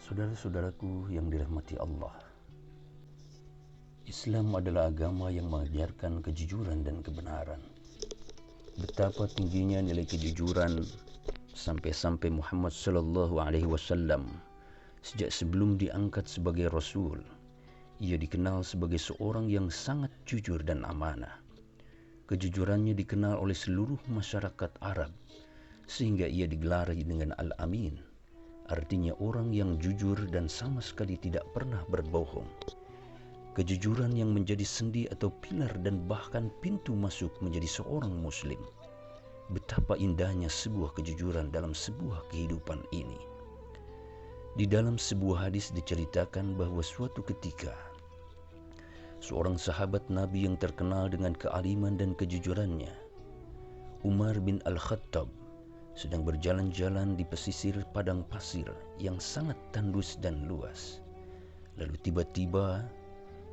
Saudara-saudaraku yang dirahmati Allah, Islam adalah agama yang mengajarkan kejujuran dan kebenaran. Betapa tingginya nilai kejujuran sampai-sampai Muhammad sallallahu alaihi wasallam sejak sebelum diangkat sebagai rasul, ia dikenal sebagai seorang yang sangat jujur dan amanah. Kejujurannya dikenal oleh seluruh masyarakat Arab sehingga ia digelari dengan Al-Amin, artinya orang yang jujur dan sama sekali tidak pernah berbohong. Kejujuran yang menjadi sendi atau pilar dan bahkan pintu masuk menjadi seorang muslim. Betapa indahnya sebuah kejujuran dalam sebuah kehidupan ini. Di dalam sebuah hadis diceritakan bahwa suatu ketika seorang sahabat Nabi yang terkenal dengan kealiman dan kejujurannya, Umar bin Al-Khattab, sedang berjalan-jalan di pesisir padang pasir yang sangat tandus dan luas. Lalu tiba-tiba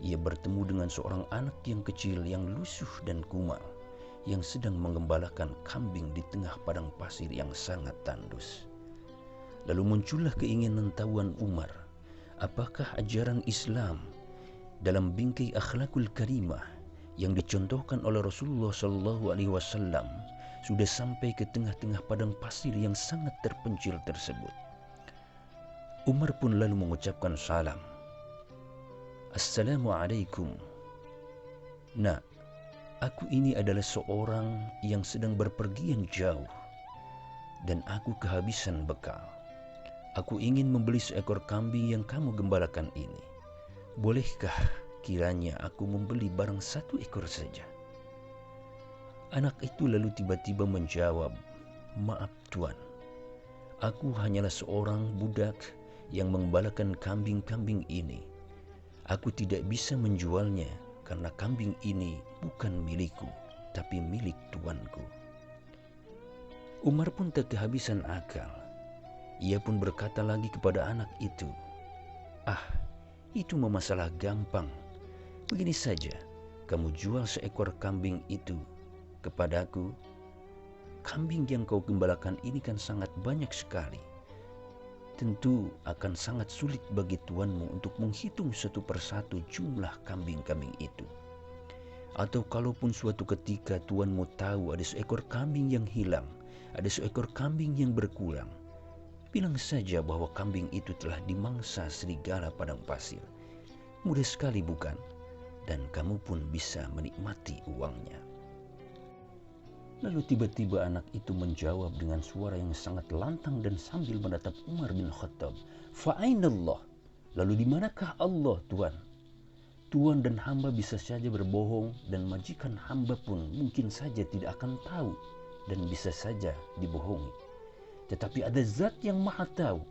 ia bertemu dengan seorang anak yang kecil yang lusuh dan kumal yang sedang menggembalakan kambing di tengah padang pasir yang sangat tandus. Lalu muncullah keinginan tahuan Umar, apakah ajaran Islam dalam bingkai akhlakul karimah yang dicontohkan oleh Rasulullah SAW sudah sampai ke tengah-tengah padang pasir yang sangat terpencil tersebut. Umar pun lalu mengucapkan salam. Assalamualaikum. Nak, aku ini adalah seorang yang sedang berpergian jauh dan aku kehabisan bekal. Aku ingin membeli seekor kambing yang kamu gembalakan ini. Bolehkah kiranya aku membeli barang satu ekor saja? Anak itu lalu tiba-tiba menjawab, maaf tuan, aku hanyalah seorang budak yang mengembalakan kambing-kambing ini. Aku tidak bisa menjualnya karena kambing ini bukan milikku, tapi milik tuanku. Umar pun tak kehabisan akal. Ia pun berkata lagi kepada anak itu, itu masalah gampang. Begini saja, kamu jual seekor kambing itu kepadaku. Kambing yang kau gembalakan ini kan sangat banyak sekali. Tentu akan sangat sulit bagi tuanmu untuk menghitung satu persatu jumlah kambing-kambing itu. Atau kalaupun suatu ketika tuanmu tahu ada seekor kambing yang hilang, ada seekor kambing yang berkurang, bilang saja bahwa kambing itu telah dimangsa serigala padang pasir. Mudah sekali bukan? Dan kamu pun bisa menikmati uangnya. Lalu tiba-tiba anak itu menjawab dengan suara yang sangat lantang dan sambil menatap Umar bin Khattab. Fa'ainallah. Lalu di manakah Allah, Tuan? Tuan dan hamba bisa saja berbohong dan majikan hamba pun mungkin saja tidak akan tahu dan bisa saja dibohongi. Tetapi ada zat yang maha tahu,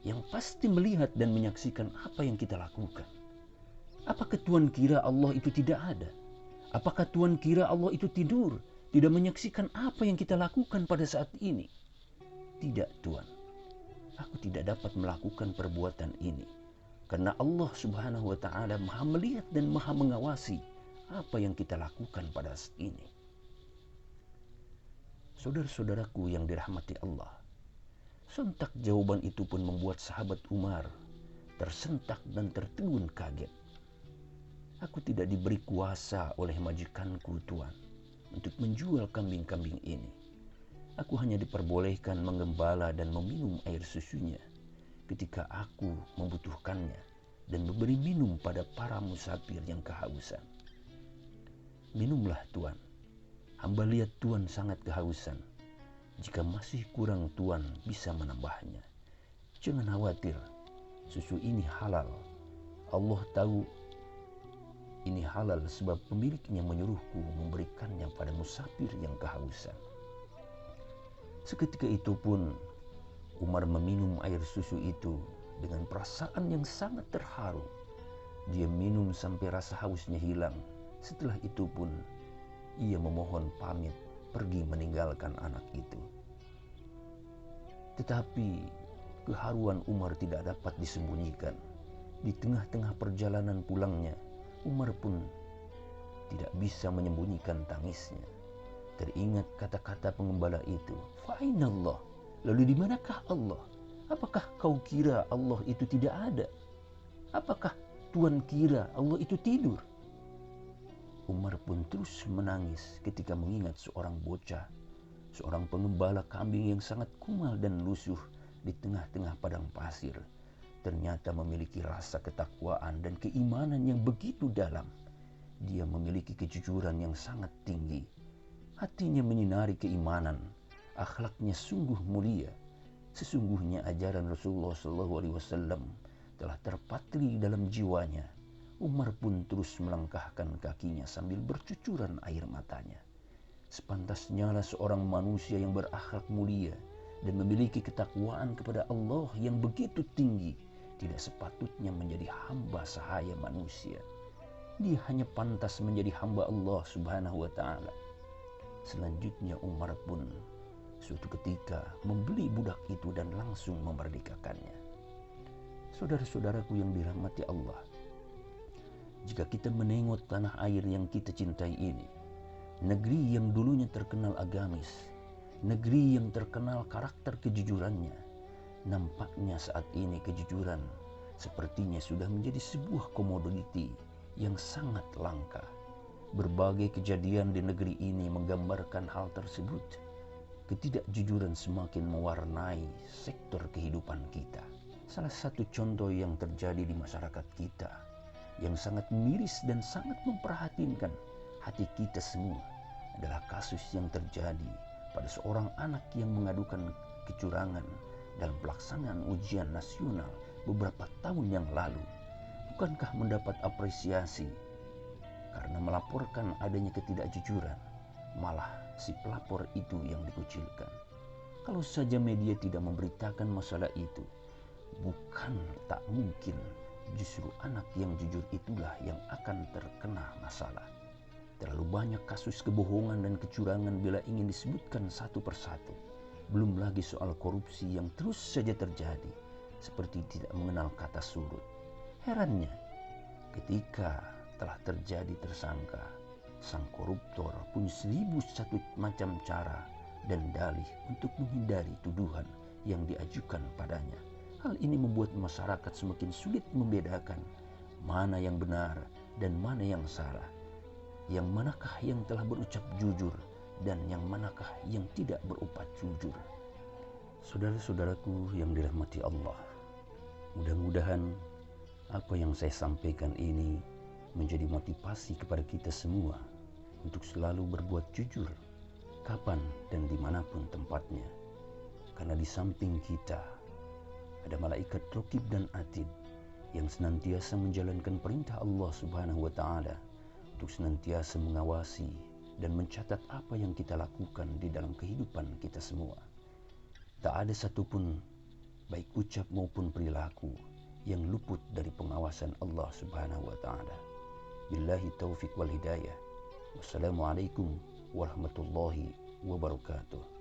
yang pasti melihat dan menyaksikan apa yang kita lakukan. Apakah Tuan kira Allah itu tidak ada? Apakah Tuan kira Allah itu tidur, tidak menyaksikan apa yang kita lakukan pada saat ini? Tidak, Tuan. Aku tidak dapat melakukan perbuatan ini karena Allah Subhanahu wa taala Maha melihat dan Maha mengawasi apa yang kita lakukan pada saat ini. Saudara-saudaraku yang dirahmati Allah, sontak jawaban itu pun membuat sahabat Umar tersentak dan tertegun kaget. Aku tidak diberi kuasa oleh majikanku, Tuan, untuk menjual kambing-kambing ini. Aku hanya diperbolehkan menggembala dan meminum air susunya ketika aku membutuhkannya dan memberi minum pada para musafir yang kehausan. Minumlah, Tuan. Hamba lihat Tuan sangat kehausan. Jika masih kurang, Tuan bisa menambahnya. Jangan khawatir, susu ini halal. Allah tahu ini halal sebab pemiliknya menyuruhku memberikannya pada musafir yang kehausan. Seketika itu pun Umar meminum air susu itu dengan perasaan yang sangat terharu. Dia minum sampai rasa hausnya hilang. Setelah itu pun ia memohon pamit pergi meninggalkan anak itu. Tetapi keharuan Umar tidak dapat disembunyikan. Di tengah-tengah perjalanan pulangnya, Umar pun tidak bisa menyembunyikan tangisnya. Teringat kata-kata pengembala itu, fa'inallah, lalu di manakah Allah? Apakah kau kira Allah itu tidak ada? Apakah Tuhan kira Allah itu tidur? Umar pun terus menangis ketika mengingat seorang bocah, seorang pengembala kambing yang sangat kumal dan lusuh di tengah-tengah padang pasir, ternyata memiliki rasa ketakwaan dan keimanan yang begitu dalam. Dia memiliki kejujuran yang sangat tinggi. Hatinya menyinari keimanan, akhlaknya sungguh mulia. Sesungguhnya ajaran Rasulullah SAW telah terpatri dalam jiwanya. Umar pun terus melangkahkan kakinya sambil bercucuran air matanya. Sepantasnya lah seorang manusia yang berakhlak mulia dan memiliki ketakwaan kepada Allah yang begitu tinggi tidak sepatutnya menjadi hamba sahaya manusia. Dia hanya pantas menjadi hamba Allah Subhanahu wa ta'ala. Selanjutnya Umar pun suatu ketika membeli budak itu dan langsung memerdekakannya. Saudara-saudaraku yang dirahmati Allah, jika kita menengok tanah air yang kita cintai ini, negeri yang dulunya terkenal agamis, negeri yang terkenal karakter kejujurannya, nampaknya saat ini kejujuran sepertinya sudah menjadi sebuah komoditi yang sangat langka. Berbagai kejadian di negeri ini menggambarkan hal tersebut. Ketidakjujuran semakin mewarnai sektor kehidupan kita. Salah satu contoh yang terjadi di masyarakat kita yang sangat miris dan sangat memprihatinkan hati kita semua adalah kasus yang terjadi pada seorang anak yang mengadukan kecurangan dalam pelaksanaan ujian nasional beberapa tahun yang lalu. Bukankah mendapat apresiasi karena melaporkan adanya ketidakjujuran, malah si pelapor itu yang dikucilkan. Kalau saja media tidak memberitakan masalah itu, bukan tak mungkin justru anak yang jujur itulah yang akan terkena masalah. Terlalu banyak kasus kebohongan dan kecurangan bila ingin disebutkan satu persatu. Belum lagi soal korupsi yang terus saja terjadi, seperti tidak mengenal kata surut. Herannya, ketika telah terjadi tersangka, sang koruptor punya 1001 macam cara dan dalih untuk menghindari tuduhan yang diajukan padanya. Hal ini membuat masyarakat semakin sulit membedakan mana yang benar dan mana yang salah, yang manakah yang telah berucap jujur dan yang manakah yang tidak berucap jujur. Saudara-saudaraku yang dirahmati Allah, mudah-mudahan apa yang saya sampaikan ini menjadi motivasi kepada kita semua untuk selalu berbuat jujur kapan dan dimanapun tempatnya. Karena di samping kita ada malaikat Raqib dan Atid yang senantiasa menjalankan perintah Allah Subhanahu wa ta'ala untuk senantiasa mengawasi dan mencatat apa yang kita lakukan di dalam kehidupan kita semua. Tak ada satupun baik ucap maupun perilaku yang luput dari pengawasan Allah Subhanahu wa ta'ala. Billahi taufiq wal hidayah. Wassalamualaikum warahmatullahi wabarakatuh.